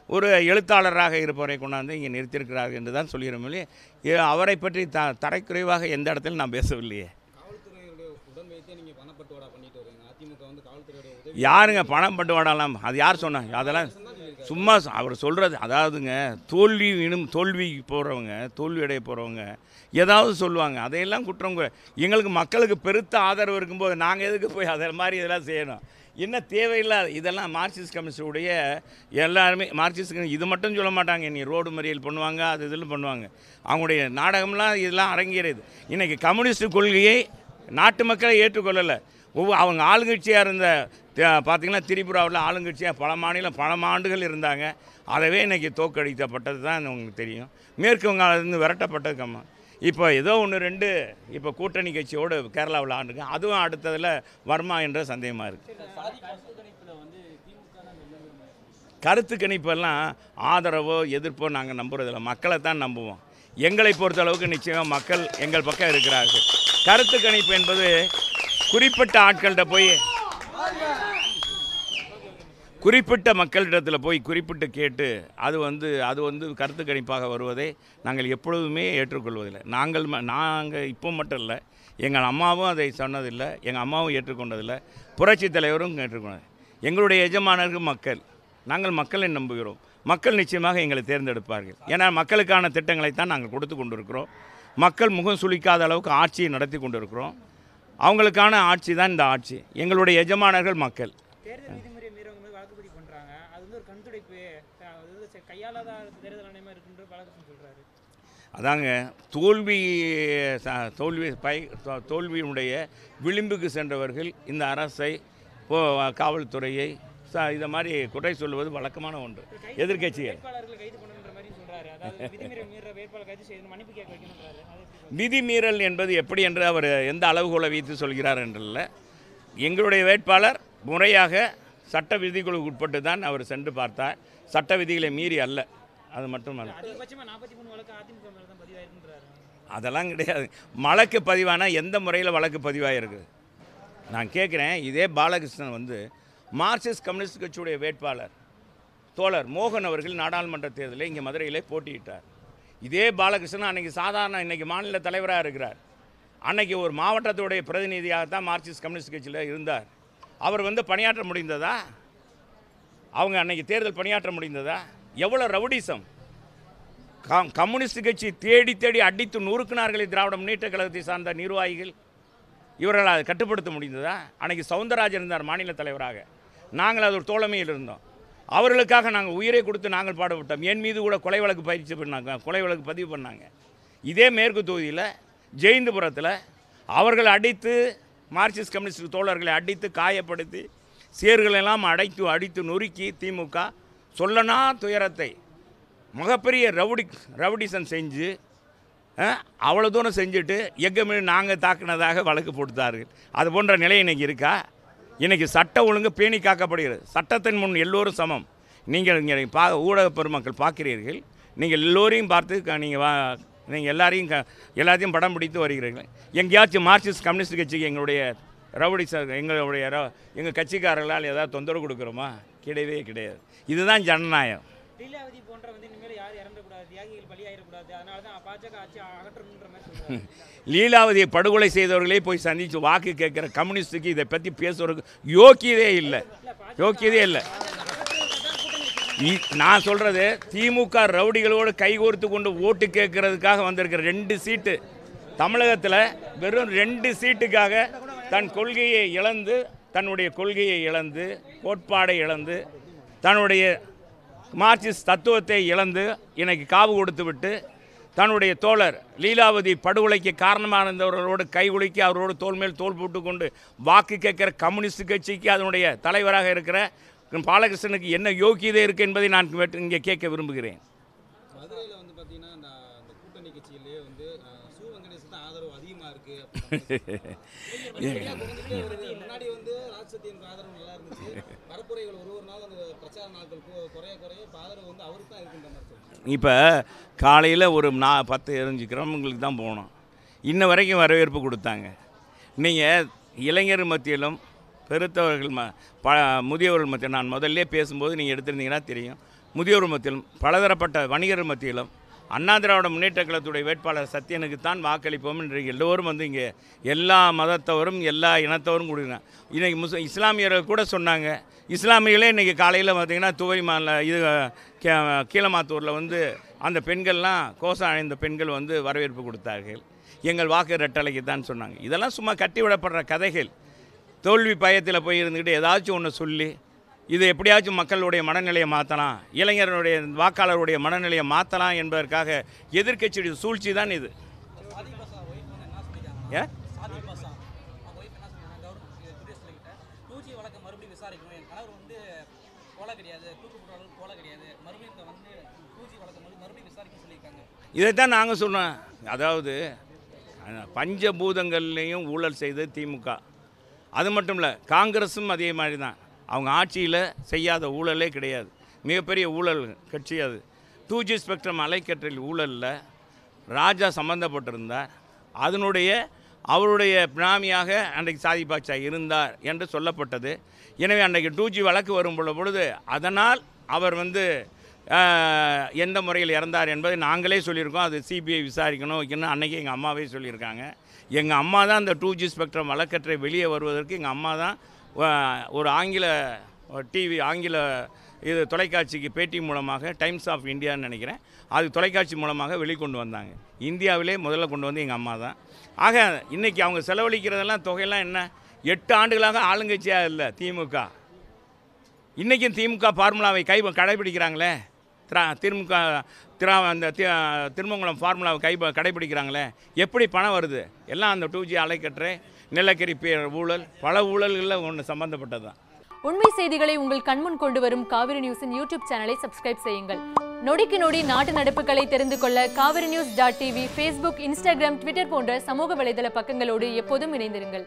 ஒரு எழுத்தாளராக இருப்பவரை கொண்டாந்து இங்கே நிறுத்தியிருக்கிறார்கள் என்று தான் சொல்கிறோம். அவரை பற்றி தரைக்குறைவாக எந்த இடத்துல நான் பேசவில்லையே. யாருங்க பணம் பட்டுவாடலாம்? அது யார் சொன்னாங்க? அதெல்லாம் சும்மா அவர் சொல்கிறது. அதாவதுங்க, தோல்வி போகிறவங்க, தோல்வி அடைய போகிறவங்க ஏதாவது சொல்லுவாங்க, அதையெல்லாம் குற்றம். எங்களுக்கு மக்களுக்கு பெருத்த ஆதரவு இருக்கும்போது நாங்கள் எதுக்கு போய் அதை மாதிரி இதெல்லாம் செய்யணும்? என்ன தேவையில்லாத இதெல்லாம் மார்க்சிஸ்ட் கம்யூனிஸ்டுடைய எல்லாருமே மார்க்சிஸ்ட் இது மட்டும் சொல்ல மாட்டாங்க. நீ ரோடு மறியல் பண்ணுவாங்க, அது இதில் பண்ணுவாங்க. அவங்களுடைய நாடகம்லாம் இதெல்லாம் அரங்கேறியது. இன்றைக்கி கம்யூனிஸ்ட் கொள்கையை நாட்டு மக்களை ஏற்றுக்கொள்ளலை. அவங்க ஆளுங்கட்சியாக இருந்த பார்த்திங்கன்னா திரிபுராவில் ஆளுங்கட்சியாக பல மாநிலம் பல ஆண்டுகள் இருந்தாங்க. அதவே இன்றைக்கி தோற்கடிக்கப்பட்டது தான் உங்களுக்கு தெரியும். மேற்கு வங்காளத்துலேருந்து விரட்டப்பட்டது கம்மா. இப்போ ஏதோ ஒன்று ரெண்டு இப்போ கூட்டணி கட்சியோடு கேரளாவில் ஆண்டுங்க. அதுவும் அடுத்ததில் வருமா என்ற சந்தேகமாக இருக்குது. கருத்து கணிப்பெல்லாம் ஆதரவோ எதிர்ப்போ நாங்கள் நம்புறதில்லை. மக்களை தான் நம்புவோம். எங்களை பொறுத்தளவுக்கு நிச்சயம் மக்கள் எங்கள் பக்கம் இருக்கிறார்கள். கருத்து கணிப்பு என்பது குறிப்பிட்ட ஆட்கள்கிட்ட போய் குறிப்பிட்ட மக்களிடத்தில் போய் குறிப்பிட்டு கேட்டு அது வந்து கருத்து கணிப்பாக வருவதை நாங்கள் எப்பொழுதுமே ஏற்றுக்கொள்வதில்லை. நாங்கள் இப்போ மட்டும் இல்லை, எங்கள் அம்மாவும் அதை சொன்னதில்லை, எங்கள் அம்மாவும் ஏற்றுக்கொண்டதில்லை, புரட்சி தலைவரும் ஏற்றுக்கொண்டது. எங்களுடைய எஜமானர்கள் மக்கள். நாங்கள் மக்களை நம்புகிறோம். மக்கள் நிச்சயமாக எங்களை தேர்ந்தெடுப்பார்கள். ஏன்னா மக்களுக்கான திட்டங்களைத்தான் நாங்கள் கொடுத்து கொண்டிருக்கிறோம். மக்கள் முகம் சுளிக்காத அளவுக்கு ஆட்சியை நடத்தி கொண்டிருக்கிறோம். அவங்களுக்கான ஆட்சி தான் இந்த ஆட்சி. எங்களுடைய எஜமானர்கள் மக்கள். அதாங்க தோல்வியினுடைய விளிம்புக்கு சென்றவர்கள் இந்த அரசை, காவல்துறையை இதை மாதிரி குறை சொல்லுவது வழக்கமான ஒன்று. எதிர்கட்சிகள் விதிமீறல் என்பது எப்படி என்று அவர் எந்த அளவுகோலை வைத்து சொல்கிறார் என்றல்ல. எங்களுடைய வேட்பாளர் முறையாக சட்ட விதிகளுக்கு உட்பட்டு தான் அவர் சென்று பார்த்தார். சட்ட விதிகளை மீறி அல்ல. அது மட்டுமல்ல, அதெல்லாம் கிடையாது. வழக்கு பதிவான எந்த முறையில் வழக்கு பதிவாகிருக்கு நான் கேட்குறேன். இதே பாலகிருஷ்ணன் மார்க்சிஸ்ட் கம்யூனிஸ்ட் கட்சியுடைய வேட்பாளர் தோழர் மோகன் அவர்கள் நாடாளுமன்ற தேர்தலில் இங்கே மதுரையிலே போட்டியிட்டார். இதே பாலகிருஷ்ணன் அன்றைக்கி இன்றைக்கி மாநில தலைவராக இருக்கிறார். அன்றைக்கி ஒரு மாவட்டத்துடைய பிரதிநிதியாகத்தான் மார்க்சிஸ்ட் கம்யூனிஸ்ட் கட்சியில் இருந்தார். அவர் பணியாற்ற முடிந்ததா? அவங்க அன்றைக்கி தேர்தல் பணியாற்ற முடிந்ததா? எவ்வளோ ரவுடிசம்! கம்யூனிஸ்ட் கட்சி தேடி தேடி அடித்து நொறுக்கினார்களே திராவிட முன்னேற்ற கழகத்தை சார்ந்த நிர்வாகிகள். இவர்கள் அதை கட்டுப்படுத்த முடிந்ததா? அன்றைக்கி சவுந்தரராஜன் இருந்தார் மாநில தலைவராக. நாங்கள் அது ஒரு தோழமையில் இருந்தோம். அவர்களுக்காக நாங்கள் உயிரை கொடுத்து நாங்கள் பாடுபட்டோம். என் மீது கூட கொலை வழக்கு பதிவு பண்ணாங்க. இதே மேற்கு தொகுதியில் ஜெயந்தபுரத்தில் அவர்கள் அடித்து மார்க்சிஸ்ட் கம்யூனிஸ்ட் தோழர்களை அடித்து காயப்படுத்தி சேர்களெல்லாம் அடித்து நொறுக்கி திமுக சொல்லனா துயரத்தை மிகப்பெரிய ரவுடிசன் செஞ்சு அவ்வளோ தூரம் செஞ்சுட்டு எங்கமே நாங்கள் தாக்குனதாக வழக்கு போட்டுத்தார்கள். அது போன்ற நிலை இன்றைக்கி இருக்கா? இன்றைக்கி சட்ட ஒழுங்கு பேணி காக்கப்படுகிறது. சட்டத்தின் முன் எல்லோரும் சமம். நீங்கள் இங்கே ஊடக பெருமக்கள் பார்க்கிறீர்கள். நீங்கள் எல்லோரையும் பார்த்து நீங்கள் எல்லாத்தையும் படம் பிடித்து வருகிறீர்கள். எங்கேயாச்சும் மார்க்சிஸ்ட் கம்யூனிஸ்ட் கட்சிக்கு எங்கள் கட்சிக்காரர்களால் ஏதாவது தொந்தரவு கொடுக்குறோமா? கிடையவே கிடையாது. இதுதான் ஜனநாயகம். லீலாவதியை படுகொலை செய்தவர்களே போய் சந்தித்து வாக்கு கேட்குற கம்யூனிஸ்டுக்கு இதை பற்றி பேசுறதுக்கு யோக்கியதே இல்லை. நான் சொல்கிறது, திமுக ரவுடிகளோடு கைகோர்த்து கொண்டு ஓட்டு கேட்கறதுக்காக வந்திருக்கிற 2 சீட்டு தமிழகத்தில் வெறும் 2 சீட்டுக்காக தன்னுடைய கொள்கையை இழந்து கோட்பாடை இழந்து தன்னுடைய மார்க்சிஸ்ட் தத்துவத்தை இழந்து இன்னைக்கு காவு கொடுத்து விட்டு தன்னுடைய தோழர் லீலாவதி படுகொலைக்கு காரணமாக இருந்தவர்களோடு கைகுலுக்கி அவரோடு தோள் மேல் தோள் போட்டு கொண்டு வாக்கு கேட்கிற கம்யூனிஸ்ட் கட்சிக்கு அதனுடைய தலைவராக இருக்கிற பாலகிருஷ்ணனுக்கு என்ன யோக்கியதை இருக்குது என்பதை நான் இங்கே கேட்க விரும்புகிறேன். இப்போ காலையில் ஒரு 10-15 கிராமங்களுக்கு தான் போனோம். இன்ன வரைக்கும் வரவேற்பு கொடுத்தாங்க. நீங்கள் இளைஞர் மத்தியிலும் பெருத்தவர்கள் முதியவர்கள் மத்தியில் நான் முதல்ல பேசும்போது நீங்கள் எடுத்திருந்தீங்கன்னா தெரியும். முதியோர் மத்தியிலும் பலதரப்பட்ட வணிகர் மத்தியிலும் அண்ணா திராவிட முன்னேற்ற கழகத்துடைய வேட்பாளர் சத்யனுக்குத்தான் வாக்களிப்போம் என்று எல்லோரும் வந்து இங்கே எல்லா மதத்தவரும் எல்லா இனத்தவரும் கூடினாங்க. இன்றைக்கி இஸ்லாமியர்கள் கூட சொன்னாங்க. இஸ்லாமியர்களே இன்றைக்கி காலையில் பார்த்திங்கன்னா இது கீழமாத்தூரில் வந்து அந்த பெண்கள்லாம் கோஷம் அணிந்த பெண்கள் வந்து வரவேற்பு கொடுத்தார்கள். எங்கள் வாக்கு ரெட்டலைக்கு தான் சொன்னாங்க. இதெல்லாம் சும்மா கட்டி விடப்படுற கதைகள். தோல்வி பயத்தில் போய் இருந்துக்கிட்டு ஏதாச்சும் ஒன்று சொல்லி இது எப்படியாச்சும் மக்களுடைய மனநிலையை மாற்றலாம், இளைஞர்களுடைய வாக்காளருடைய மனநிலையை மாற்றலாம் என்பதற்காக எதிர்க்கட்சியுடைய சூழ்ச்சி தான் இது. இதைத்தான் நாங்கள் சொன்னோம். அதாவது பஞ்சபூதங்கள்லேயும் ஊழல் செய்தது திமுக. அது மட்டும் இல்லை, காங்கிரஸும் அதே மாதிரி தான். அவங்க ஆட்சியில் செய்யாத ஊழலே கிடையாது. மிகப்பெரிய ஊழல் கட்சி அது. 2G ஸ்பெக்ட்ரம் அலைக்கற்றில் ஊழலில் ராஜா சம்பந்தப்பட்டிருந்தார். அவருடைய பினாமியாக அன்றைக்கு சாதி பாட்சா இருந்தார் என்று சொல்லப்பட்டது. எனவே அன்றைக்கு 2G வழக்கு வரும் பொழுது அதனால் அவர் வந்து எந்த முறையில் இறந்தார் என்பதை நாங்களே சொல்லியிருக்கோம். அது சிபிஐ விசாரிக்கணும் வைக்கணும். அன்றைக்கி எங்கள் அம்மாவே சொல்லியிருக்காங்க. எங்கள் அம்மா தான் அந்த 2G ஸ்பெக்ட்ரம் வழக்கற்றை வெளியே வருவதற்கு எங்கள் அம்மா தான் ஒரு ஆங்கில இது தொலைக்காட்சிக்கு பேட்டி மூலமாக, டைம்ஸ் ஆஃப் இந்தியான்னு நினைக்கிறேன், அது தொலைக்காட்சி மூலமாக வெளிக்கொண்டு வந்தாங்க. இந்தியாவிலே முதல்ல கொண்டு வந்து எங்கள் அம்மா தான். ஆக இன்றைக்கி அவங்க செலவழிக்கிறதெல்லாம் தொகையெல்லாம் என்ன, 8 ஆண்டுகளாக ஆளுங்கட்சியாக இல்லை திமுக. இன்றைக்கும் திமுக ஃபார்முலாவை கடைபிடிக்கிறாங்களே. அந்த திருமங்கலம் ஃபார்முலாவை கடைபிடிக்கிறாங்களே. எப்படி பணம் வருது? எல்லாம் அந்த 2G அலைக்கற்றை, நிலக்கரி ஊழல், பல ஊழல்களில் ஒன்று சம்பந்தப்பட்டது தான். உண்மை செய்திகளை உங்கள் கண்முன் கொண்டு வரும் காவிரி நியூஸின் யூடியூப் சேனலை சப்ஸ்கிரைப் செய்யுங்கள். நொடிக்கு நொடி நாட்டு நடப்புகளை தெரிந்து கொள்ள kaverinews.tv, Facebook, Instagram, Twitter போன்ற சமூக வலைதள பக்கங்களோடு எப்போதும் இணைந்திருங்கள்.